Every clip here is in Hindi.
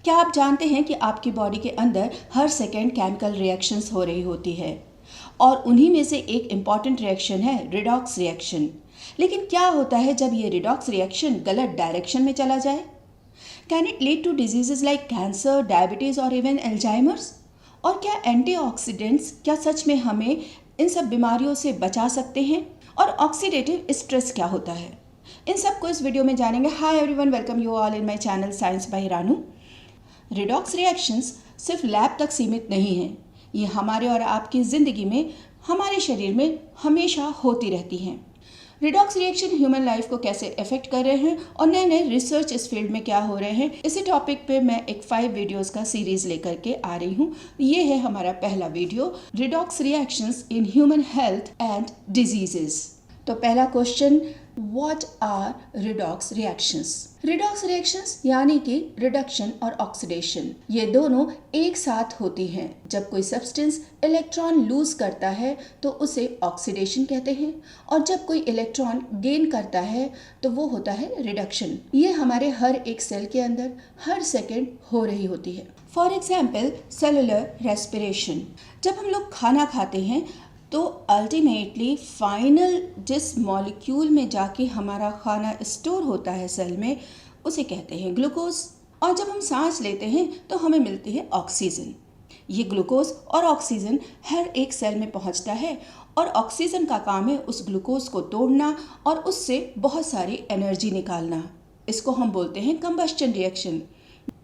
क्या आप जानते हैं कि आपकी बॉडी के अंदर हर सेकेंड केमिकल रिएक्शंस हो रही होती है और उन्हीं में से एक इम्पॉर्टेंट रिएक्शन है रिडॉक्स रिएक्शन। लेकिन क्या होता है जब ये रिडॉक्स रिएक्शन गलत डायरेक्शन में चला जाए? Can it lead to diseases like cancer, diabetes और इवन एल्जाइमर्स? और क्या एंटीऑक्सीडेंट्स क्या सच में हमें इन सब बीमारियों से बचा सकते हैं? और ऑक्सीडेटिव स्ट्रेस क्या होता है? इन सब को इस वीडियो में जानेंगे। Hi everyone, welcome you all in my channel science by Ranu. Redox reactions सिर्फ लैब तक सीमित नहीं हैं, ये हमारे और आपकी ज़िंदगी में, हमारे शरीर में हमेशा होती रहती हैं। रिडॉक्स रिएक्शन ह्यूमन लाइफ को कैसे अफेक्ट कर रहे हैं और नए नए रिसर्च इस फील्ड में क्या हो रहे हैं, इसी टॉपिक पे मैं एक 5 वीडियोस का सीरीज लेकर के आ रही हूँ। ये है हमारा पहला video, redox reactions in human health and diseases. तो पहला question, what are redox reactions? Redox reactions यानी कि रिडक्शन और ऑक्सीडेशन, ये दोनों एक साथ होती हैं। जब कोई सब्सटेंस इलेक्ट्रॉन लूज करता है तो उसे ऑक्सीडेशन कहते हैं, और जब कोई इलेक्ट्रॉन गेन करता है तो वो होता है रिडक्शन। ये हमारे हर एक सेल के अंदर हर सेकेंड हो रही होती है। For example, cellular respiration. जब हम लोग खाना खाते हैं तो अल्टीमेटली फाइनल जिस मॉलिक्यूल में जाके हमारा खाना स्टोर होता है सेल में, उसे कहते हैं ग्लूकोज। और जब हम सांस लेते हैं तो हमें मिलती है ऑक्सीजन। ये ग्लूकोज और ऑक्सीजन हर एक सेल में पहुंचता है और ऑक्सीजन का काम है उस ग्लूकोज को तोड़ना और उससे बहुत सारी एनर्जी निकालना। इसको हम बोलते हैं कंबस्टन रिएक्शन।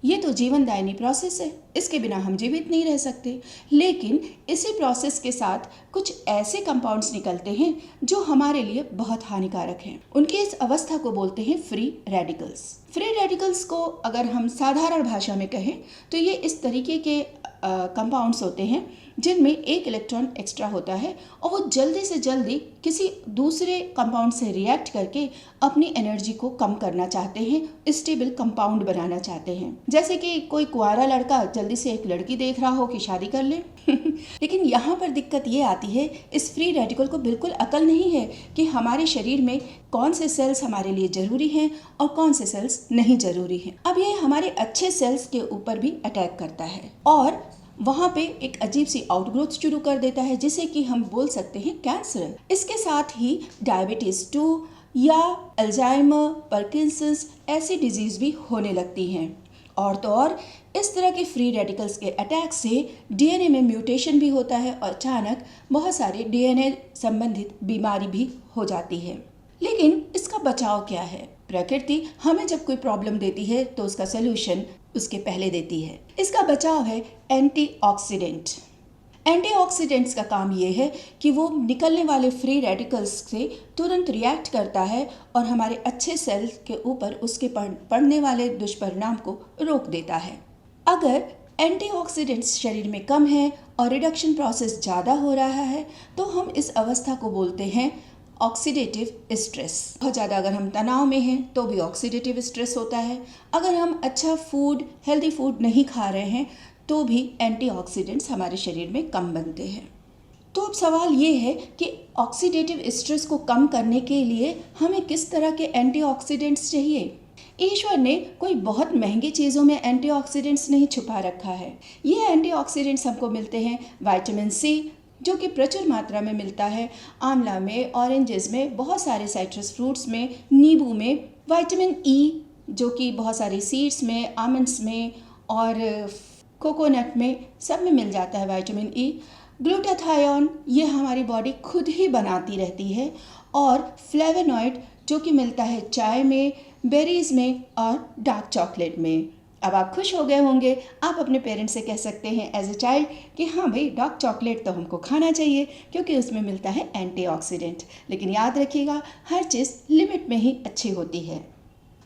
ये तो जीवनदायिनी प्रोसेस है, इसके बिना हम जीवित नहीं रह सकते। लेकिन इसी प्रोसेस के साथ कुछ ऐसे कंपाउंड्स निकलते हैं जो हमारे लिए बहुत हानिकारक हैं। उनकी इस अवस्था को बोलते हैं फ्री रेडिकल्स। फ्री रेडिकल्स को अगर हम साधारण भाषा में कहें तो ये इस तरीके के कंपाउंड्स होते हैं जिनमें एक इलेक्ट्रॉन एक्स्ट्रा होता है और वो जल्दी से जल्दी किसी दूसरे कंपाउंड से रिएक्ट करके अपनी एनर्जी को कम करना चाहते हैं, स्टेबल कंपाउंड बनाना चाहते हैं। जैसे कि कोई कुंवारा लड़का जल्दी से एक लड़की देख रहा हो कि शादी कर ले। लेकिन यहाँ पर दिक्कत ये आती है, इस फ्री रेडिकल को बिल्कुल अकल नहीं है कि हमारे शरीर में कौन से सेल्स हमारे लिए ज़रूरी हैं और कौन से सेल्स नहीं ज़रूरी हैं। अब ये हमारे अच्छे सेल्स के ऊपर भी अटैक करता है और वहाँ पे एक अजीब सी आउटग्रोथ शुरू कर देता है जिसे कि हम बोल सकते हैं कैंसर। इसके साथ ही डायबिटीज़ 2 या अल्जाइमर, पार्किंसंस ऐसी डिजीज़ भी होने लगती हैं। और तो और इस तरह के फ्री रेडिकल्स के अटैक से डीएनए में म्यूटेशन भी होता है और अचानक बहुत सारे डीएनए संबंधित बीमारी भी हो जाती है। लेकिन इसका बचाव क्या है? प्रकृति हमें जब कोई प्रॉब्लम देती है तो उसका सलूशन उसके पहले देती है। इसका बचाव है एंटीऑक्सीडेंट। एंटीऑक्सीडेंट्स का काम ये है कि वो निकलने वाले फ्री रेडिकल्स से तुरंत रिएक्ट करता है और हमारे अच्छे सेल के ऊपर उसके पड़ने वाले दुष्परिणाम को रोक देता है। अगर एंटीऑक्सीडेंट्स शरीर में कम है और रिडक्शन प्रोसेस ज़्यादा हो रहा है तो हम इस अवस्था को बोलते हैं ऑक्सीडेटिव स्ट्रेस। बहुत ज़्यादा अगर हम तनाव में हैं तो भी ऑक्सीडेटिव स्ट्रेस होता है। अगर हम अच्छा फूड, हेल्दी फूड नहीं खा रहे हैं तो भी एंटीऑक्सीडेंट्स हमारे शरीर में कम बनते हैं। तो अब सवाल ये है कि ऑक्सीडेटिव स्ट्रेस को कम करने के लिए हमें किस तरह के एंटीऑक्सीडेंट्स चाहिए? ईश्वर ने कोई बहुत महंगी चीज़ों में एंटीऑक्सीडेंट्स नहीं छुपा रखा है। ये एंटीऑक्सीडेंट्स हमको मिलते हैं विटामिन सी, जो कि प्रचुर मात्रा में मिलता है आंवला में, ऑरेंजेस में, बहुत सारे साइट्रस फ्रूट्स में, नींबू में। विटामिन ई जो कि बहुत सारे सीड्स में, आमंड्स में और कोकोनट में, सब में मिल जाता है विटामिन ई। ग्लूटाथायोन ये हमारी बॉडी खुद ही बनाती रहती है। और फ्लेवोनॉइड जो कि मिलता है चाय में, बेरीज में और डार्क चॉकलेट में। अब आप खुश हो गए होंगे, आप अपने पेरेंट्स से कह सकते हैं एज ए चाइल्ड कि हाँ भाई, डार्क चॉकलेट तो हमको खाना चाहिए क्योंकि उसमें मिलता है एंटीऑक्सीडेंट। लेकिन याद रखिएगा, हर चीज़ लिमिट में ही अच्छी होती है।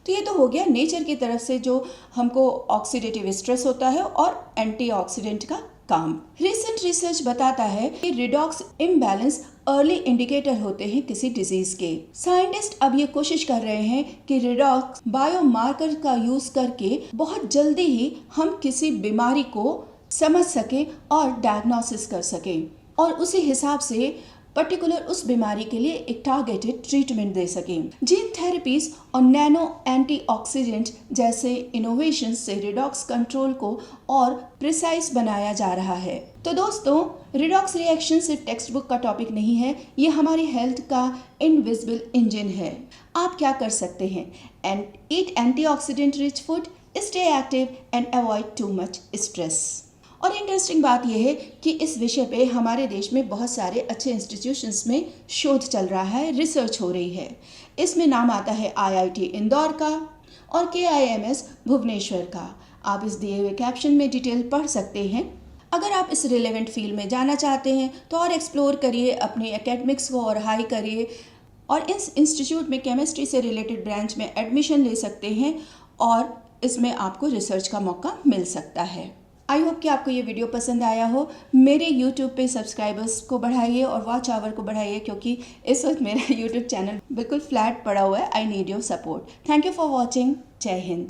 तो ये तो हो गया नेचर की तरफ से जो हमको ऑक्सीडेटिव स्ट्रेस होता है और एंटीऑक्सीडेंट का काम। रिसेंट रिसर्च बताता है कि रिडॉक्स इम्बैलेंस अर्ली इंडिकेटर होते हैं किसी डिजीज के। साइंटिस्ट अब ये कोशिश कर रहे हैं कि रिडॉक्स बायोमार्कर का यूज करके बहुत जल्दी ही हम किसी बीमारी को समझ सकें और डायग्नोसिस कर सकें और उसी हिसाब से पर्टिकुलर उस बीमारी के लिए एक टारगेटेड ट्रीटमेंट दे सकें। जीन थेरेपीज और नैनो एंटीऑक्सीडेंट जैसे इनोवेशंस से रिडॉक्स कंट्रोल को और प्रिसाइज बनाया जा रहा है। तो दोस्तों, रिडॉक्स रिएक्शन सिर्फ टेक्स्ट बुक का टॉपिक नहीं है, ये हमारी हेल्थ का इनविजिबल इंजन है। आप क्या कर सकते हैं? And eat antioxidant rich food, stay active and avoid too much stress. और इंटरेस्टिंग बात यह है कि इस विषय पे हमारे देश में बहुत सारे अच्छे इंस्टीट्यूशंस में शोध चल रहा है, रिसर्च हो रही है। इसमें नाम आता है IIT इंदौर का और KIMS भुवनेश्वर का। आप इस दिए हुए कैप्शन में डिटेल पढ़ सकते हैं। अगर आप इस रिलेवेंट फील्ड में जाना चाहते हैं तो और एक्सप्लोर करिए, अपने एकेडमिक्स को और हाई करिए और इस इंस्टीट्यूट में केमिस्ट्री से रिलेटेड ब्रांच में एडमिशन ले सकते हैं और इसमें आपको रिसर्च का मौका मिल सकता है। आई होप कि आपको ये वीडियो पसंद आया हो। मेरे यूट्यूब पे सब्सक्राइबर्स को बढ़ाइए और वॉच आवर को बढ़ाइए, क्योंकि इस वक्त मेरा यूट्यूब चैनल बिल्कुल फ्लैट पड़ा हुआ है। I need your support. Thank you for watching. जय हिंद।